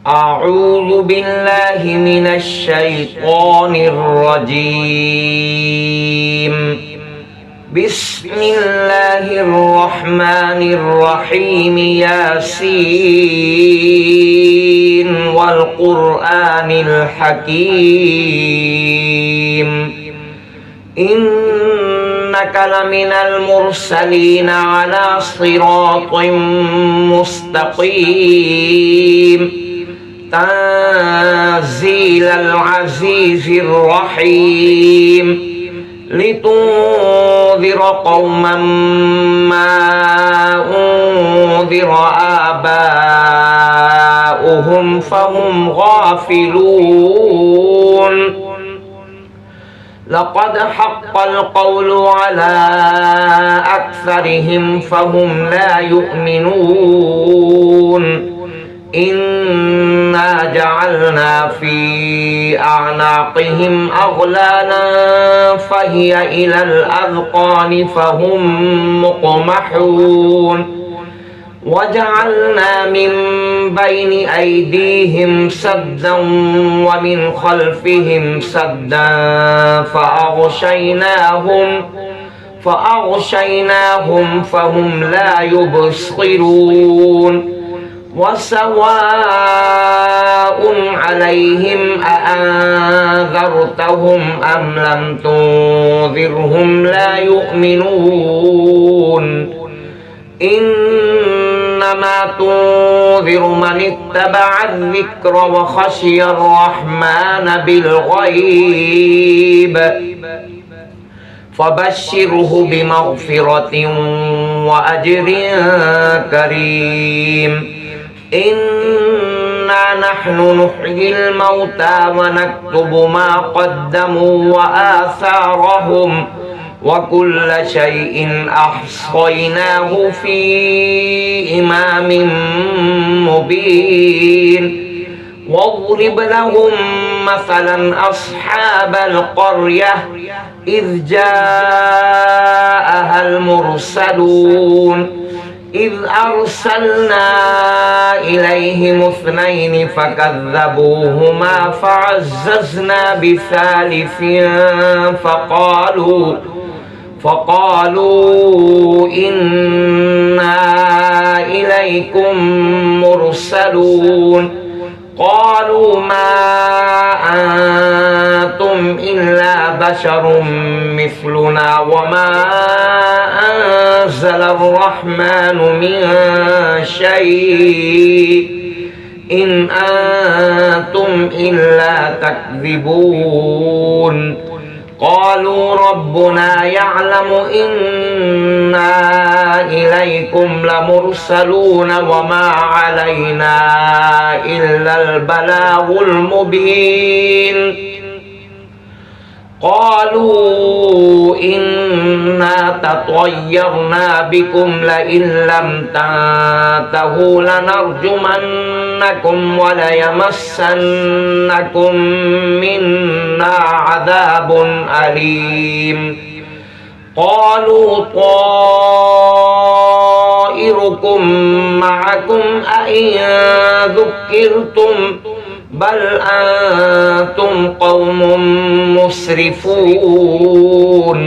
أعوذ بالله من الشيطان الرجيم. بسم الله الرحمن الرحيم. ياسين والقرآن الحكيم إنك لمن المرسلين على صراط مستقيم تنزيل العزيز الرحيم لتنذر قوما ما أنذر آباؤهم فهم غافلون. لقد حق القول على أكثرهم فهم لا يؤمنون. إنا جعلنا في أعناقهم أغلالا فهي إلى الأذقان فهم مقمحون. وجعلنا من بين أيديهم سدا ومن خلفهم سدا فأغشيناهم فهم لا يبصرون. وسواء عليهم أأنذرتهم أم لم تنذرهم لا يؤمنون. إنما تنذر من اتبع الذكر وخشي الرحمن بالغيب فبشره بمغفرة وأجر كريم. إنا نحن نحيي الموتى ونكتب ما قدموا وآثارهم وكل شيء أحصيناه في إمام مبين. واضرب لهم مثلا أصحاب القرية إذ جاءها المرسلون إذ أرسلنا إليهم اثنين فكذبوهما فعززنا بثالث فقالوا إنا إليكم مرسلون. قالوا ما أنتم إلا بشر مثلنا وما أنزل الرحمن من شيء إن أنتم إلا تكذبون. قالوا ربنا يعلم إنا إليكم لمرسلون وما علينا إلا البلاغ المبين. قالوا إنا تطيرنا بكم لئن لم تنتهوا لنرجمنكم وليمسنكم منا عذاب أليم. قالوا طائركم معكم أئن ذكرتم بل أنتم قوم مسرفون.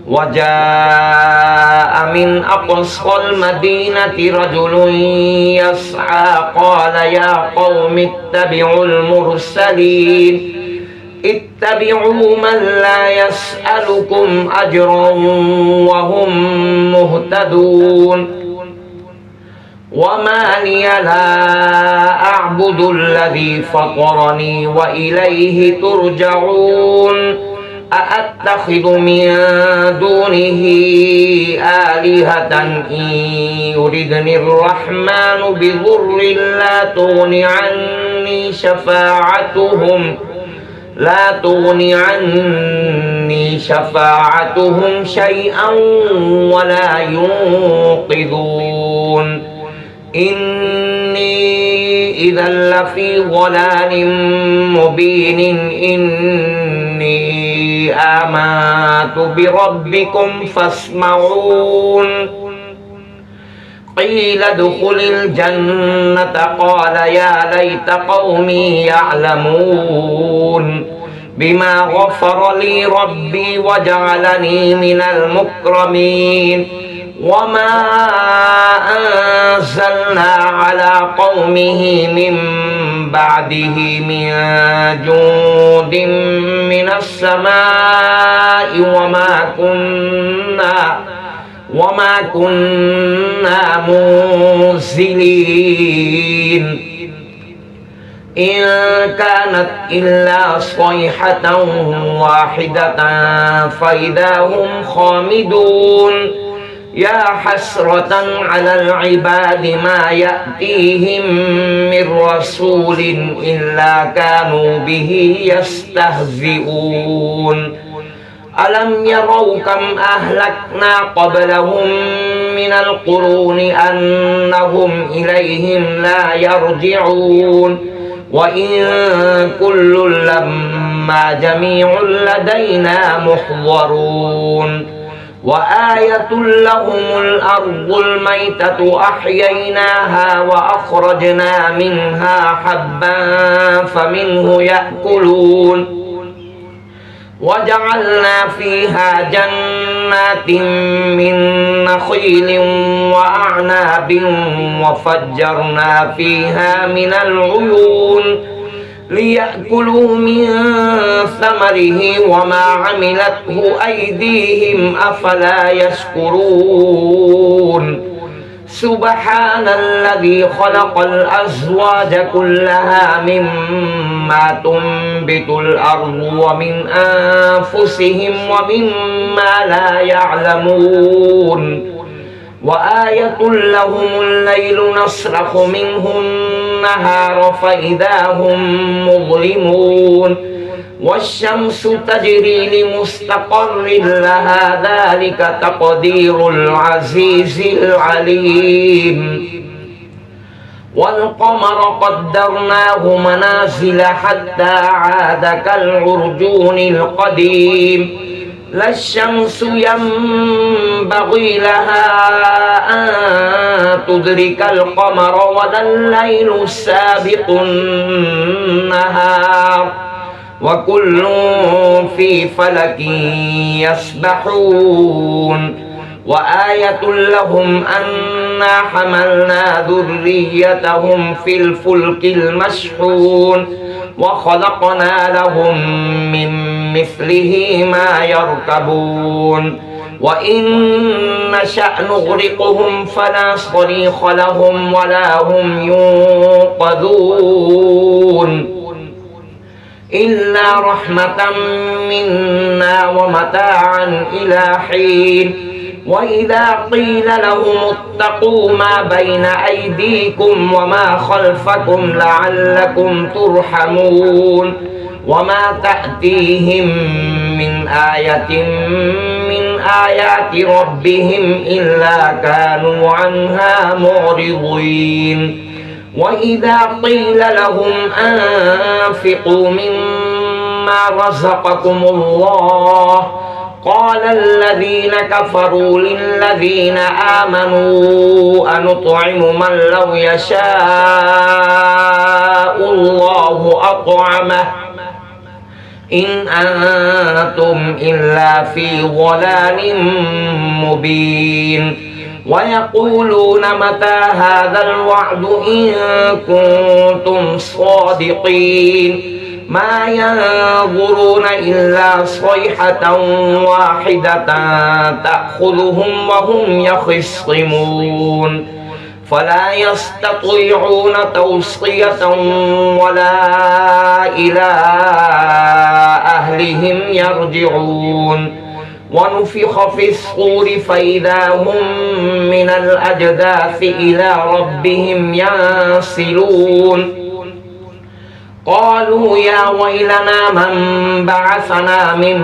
وجاء من أقصى المدينة رجل يسعى قال يا قوم اتبعوا المرسلين اتبعوا من لا يسألكم أجرا وهم مهتدون. وما لي لا أعبد الذي فطرني وإليه ترجعون. أأتخذ من دونه آلهة إن يردني الرحمن بضر لا تغني عني شفاعتهم شيئا ولا ينقذون. إني إذا لفي ضلال مبين. إني آمنت بربكم فاسمعون. قيل ادخل الجنة قال يا ليت قومي يعلمون بما غفر لي ربي وجعلني من المكرمين وما أنزلنا على قومه من بعده من جند من السماء وما كنا منزلين إن كانت إلا صيحة واحدة فإذا هم خامدون يا حسرة على العباد ما يأتيهم من رسول إلا كانوا به يستهزئون ألم يروا كم أهلكنا قبلهم من القرون أنهم إليهم لا يرجعون وإن كل لما جميع لدينا محضرون وآية لهم الأرض الميتة أحييناها وأخرجنا منها حبا فمنه يأكلون وجعلنا فيها جنات من نخيل وأعناب وفجرنا فيها من العيون ليأكلوا من ثمره وما عملته أيديهم أفلا يشكرون سبحان الذي خلق الأزواج كلها مما تنبت الأرض ومن أنفسهم ومما لا يعلمون وآية لهم الليل نسلخ منه النهار فإذا هم مظلمون والشمس تجري لمستقر لها ذلك تقدير العزيز العليم والقمر قدرناه منازل حتى عاد كالعرجون القديم لا الشمس ينبغي لها أن تدرك القمر ولا الليل سابق النهار وكل في فلك يسبحون وآية لهم أنا حملنا ذريتهم في الفلك المشحون وخلقنا لهم من مثله ما يركبون وإن نشأ نغرقهم فلا صريخ لهم ولا هم ينقذون إلا رحمة منا ومتاعا إلى حين وإذا قيل لهم اتقوا ما بين أيديكم وما خلفكم لعلكم ترحمون وما تأتيهم من آية من آيات ربهم إلا كانوا عنها معرضين وإذا قيل لهم أنفقوا مما رزقكم الله قال الذين كفروا للذين آمنوا أنطعم من لو يشاء الله أطعمه إن أنتم إلا في ضلال مبين ويقولون متى هذا الوعد إن كنتم صادقين ما ينظرون إلا صيحة واحدة تأخذهم وهم يخصمون فلا يستطيعون توصية ولا إلى أهلهم يرجعون ونفخ في الصور فإذا هم من الأجداث إلى ربهم ينسلون قالوا يا ويلنا من بعثنا من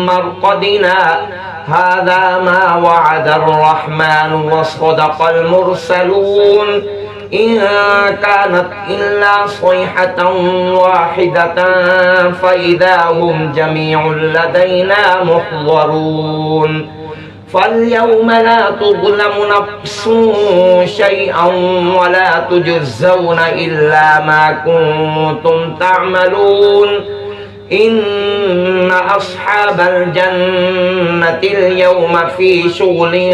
مرقدنا هذا ما وعد الرحمن وصدق المرسلون إن كانت إلا صيحة واحدة فإذا هم جميع لدينا محضرون فاليوم لا تظلم نفس شيئا ولا تجزون إلا ما كنتم تعملون إن أصحاب الجنة اليوم في شغل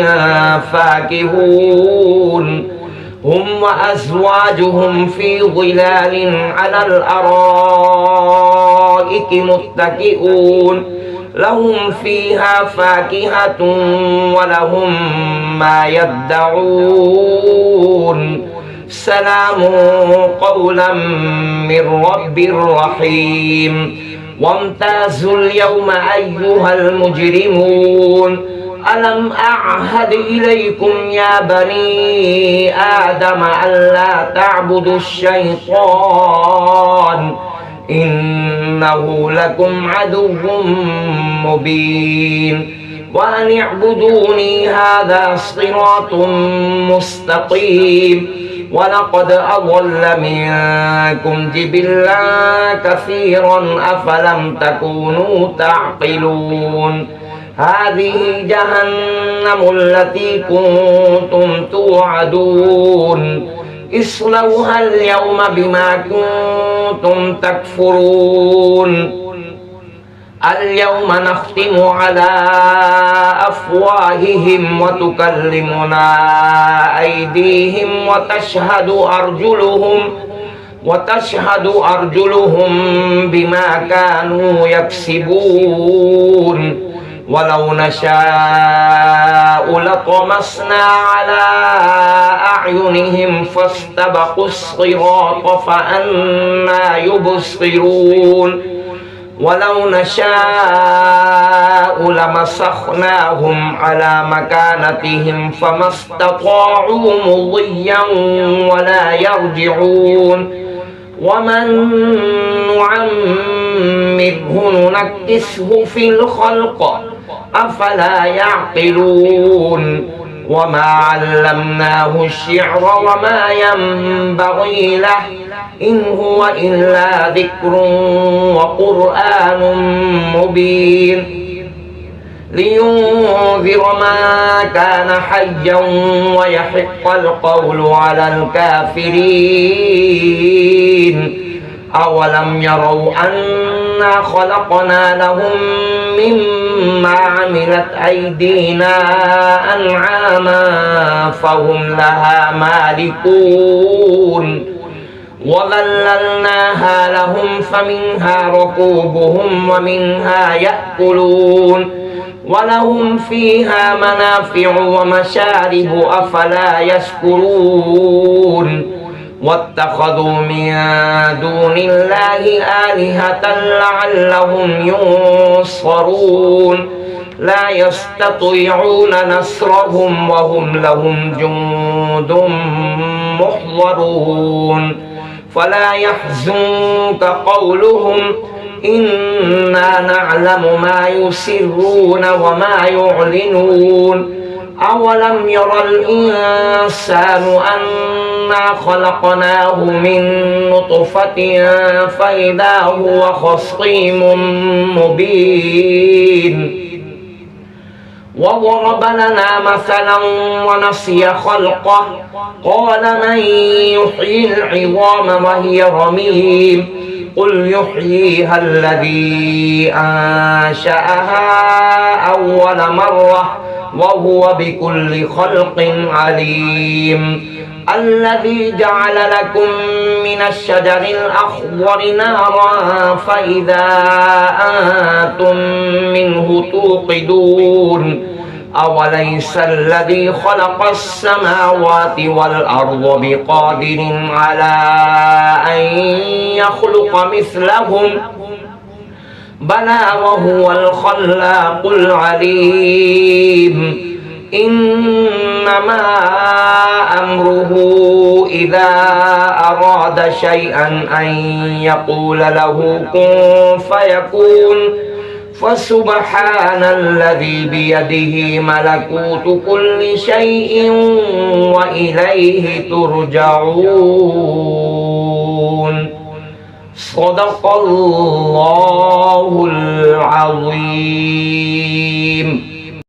فاكهون هم وأزواجهم في ظلال على الأرائك متكئون لهم فيها فاكهة ولهم ما يدعون سلام قولا من رب رحيم وامتازوا اليوم أيها المجرمون ألم أعهد إليكم يا بني آدم ألا تعبدوا الشيطان إنه لكم عدو مبين وأن اعبدوني هذا صراط مستقيم ولقد أضل منكم جبلا كثيرا أفلم تكونوا تعقلون هذه جهنم التي كنتم توعدون اصلوها اليوم بما كنتم تكفرون اليوم نختم على أفواههم وتكلمنا أيديهم وتشهد أرجلهم بما كانوا يكسبون ولو نشاء لطمسنا على أعينهم فاستبقوا الصراط فأنى يبصرون ولو نشاء لمسخناهم على مكانتهم فما استطاعوا مضيا ولا يرجعون ومن نعمره ننكسه في الخلق أفلا يعقلون وما علمناه الشعر وما ينبغي له إن هو إلا ذكر وقرآن مبين لينذر من كان حيا ويحق القول على الكافرين أولم يروا أنا خلقنا لهم مما عملت أيدينا أنعاما فهم لها مالكون وذللناها لهم فمنها ركوبهم ومنها يأكلون ولهم فيها منافع ومشارب أفلا يشكرون واتخذوا من دون الله آلهة لعلهم ينصرون لا يستطيعون نصرهم وهم لهم جند محضرون فلا يحزنك قولهم إنا نعلم ما يسرون وما يعلنون أولم يرى الإنسان أنا خلقناه من نطفة فإذا هو خصيم مبين وضرب لنا مثلا ونسي خلقه قال من يحيي العظام وهي رميم قل يحييها الذي أنشأها أول مرة وهو بكل خلق عليم الذي جعل لكم من الشجر الأخضر نارا فإذا أنتم منه توقدون أوليس الذي خلق السماوات والأرض بقادر على أن يخلق مثلهم بلى وهو الخلاق العليم إنما أمره إذا أراد شيئا أن يقول له كن فيكون فسبحان الذي بيده ملكوت كل شيء وإليه ترجعون صدق الله العظيم.